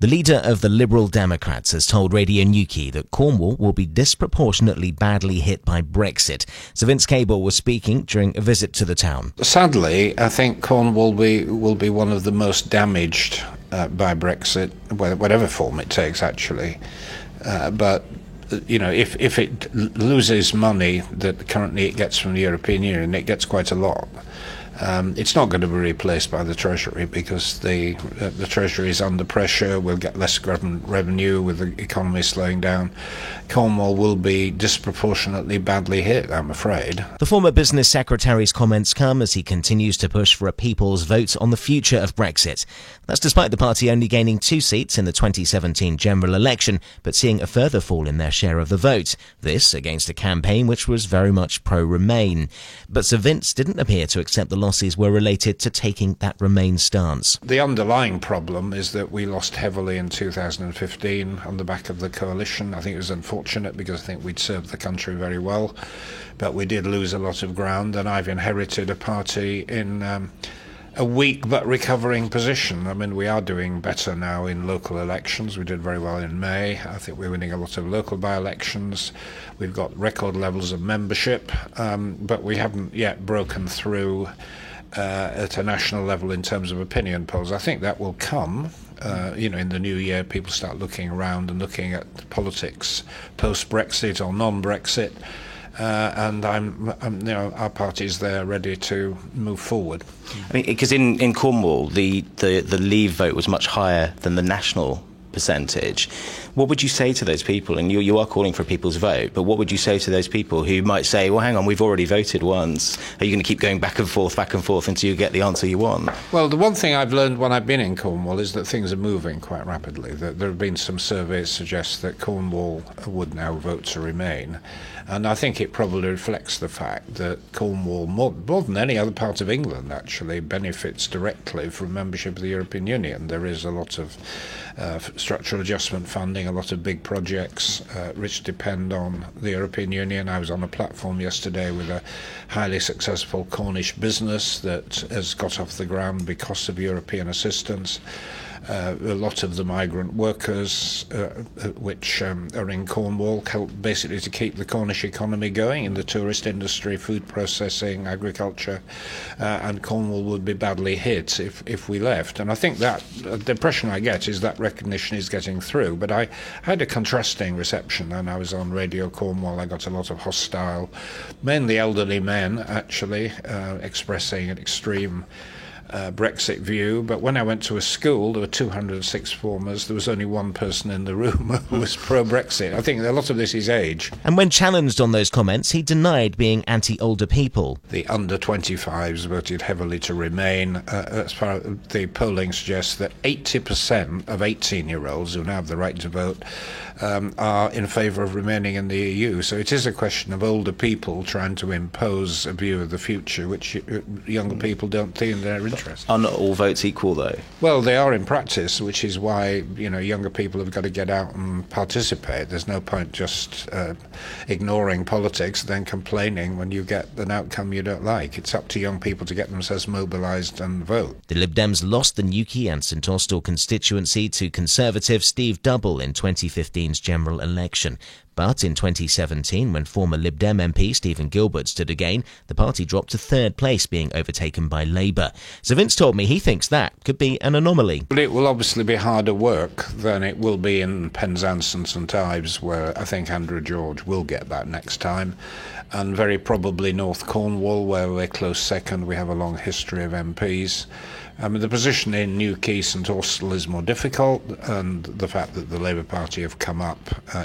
The leader of the Liberal Democrats has told Radio Newquay that Cornwall will be disproportionately badly hit by Brexit. Sir Vince Cable was speaking during a visit to the town. Sadly, I think Cornwall will be one of the most damaged by Brexit, whatever form it takes, actually. But you know, if it loses money that currently it gets from the European Union, it gets quite a lot. It's not going to be replaced by the Treasury because the Treasury is under pressure. We'll get less government revenue with the economy slowing down. Cornwall will be disproportionately badly hit, I'm afraid. The former business secretary's comments come as he continues to push for a people's vote on the future of Brexit. That's despite the party only gaining 2 seats in the 2017 general election, but seeing a further fall in their share of the vote. This against a campaign which was very much pro-Remain. But Sir Vince didn't appear to accept the losses were related to taking that Remain stance. The underlying problem is that we lost heavily in 2015 on the back of the coalition. I think it was unfortunate because I think we'd served the country very well, but we did lose a lot of ground, and I've inherited a party in a weak but recovering position. I mean, we are doing better now in local elections. We did very well in May. I think we're winning a lot of local by-elections. We've got record levels of membership, but we haven't yet broken through at a national level in terms of opinion polls. I think that will come. In the new year, people start looking around and looking at politics post-Brexit or non-Brexit. And our party's there ready to move forward. I mean, because in Cornwall, the Leave vote was much higher than the national percentage. What would you say to those people? And you are calling for a people's vote, but what would you say to those people who might say, well, hang on, we've already voted once. Are you going to keep going back and forth until you get the answer you want? Well, the one thing I've learned when I've been in Cornwall is that things are moving quite rapidly. There have been some surveys suggest that Cornwall would now vote to remain. And I think it probably reflects the fact that Cornwall, more than any other part of England, actually benefits directly from membership of the European Union. There is a lot of structural adjustment funding, a lot of big projects which depend on the European Union. I was on a platform yesterday with a highly successful Cornish business that has got off the ground because of European assistance. A lot of the migrant workers which are in Cornwall help basically to keep the Cornish economy going in the tourist industry, food processing, agriculture, and Cornwall would be badly hit if we left. And I think that the impression I get is that recognition is getting through. But I had a contrasting reception, and I was on Radio Cornwall. I got a lot of hostile, mainly elderly men, actually, expressing an extreme Brexit view, but when I went to a school, there were 206 formers. There was only one person in the room who was pro-Brexit. I think a lot of this is age. And when challenged on those comments, he denied being anti-older people. The under-25s voted heavily to remain. As far as the polling suggests that 80% of 18-year-olds who now have the right to vote are in favour of remaining in the EU. So it is a question of older people trying to impose a view of the future, which younger people don't see in their interest. Are not all votes equal, though? Well, they are in practice, which is why younger people have got to get out and participate. There's no point just ignoring politics, then complaining when you get an outcome you don't like. It's up to young people to get themselves mobilised and vote. The Lib Dems lost the Newquay and St Austell constituency to Conservative Steve Double in 2015's general election. But in 2017, when former Lib Dem MP Stephen Gilbert stood again, the party dropped to third place, being overtaken by Labour. So Vince told me he thinks that could be an anomaly. But it will obviously be harder work than it will be in Penzance and St Ives, where I think Andrew George will get that next time, and very probably North Cornwall, where we're close second. We have a long history of MPs. The position in Newquay, St Austell is more difficult, and the fact that the Labour Party have come up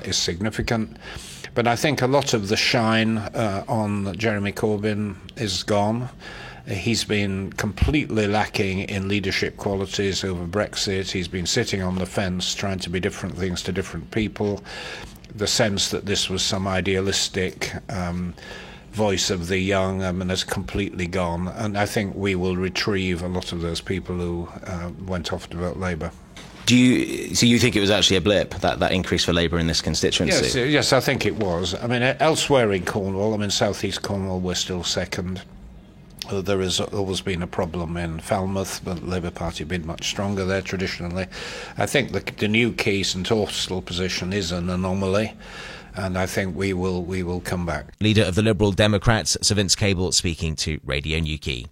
is significant. But I think a lot of the shine on Jeremy Corbyn is gone. He's been completely lacking in leadership qualities over Brexit. He's been sitting on the fence, trying to be different things to different people. The sense that this was some idealistic voice of the young has completely gone, and I think we will retrieve a lot of those people who went off to vote Labour. So you think it was actually a blip, that increase for Labour in this constituency? Yes, I think it was. I mean, elsewhere in Cornwall, South East Cornwall, we're still second. There has always been a problem in Falmouth, but the Labour Party have been much stronger there traditionally. I think the new key St Austell position is an anomaly, and I think we will come back. Leader of the Liberal Democrats, Sir Vince Cable, speaking to Radio Newquay.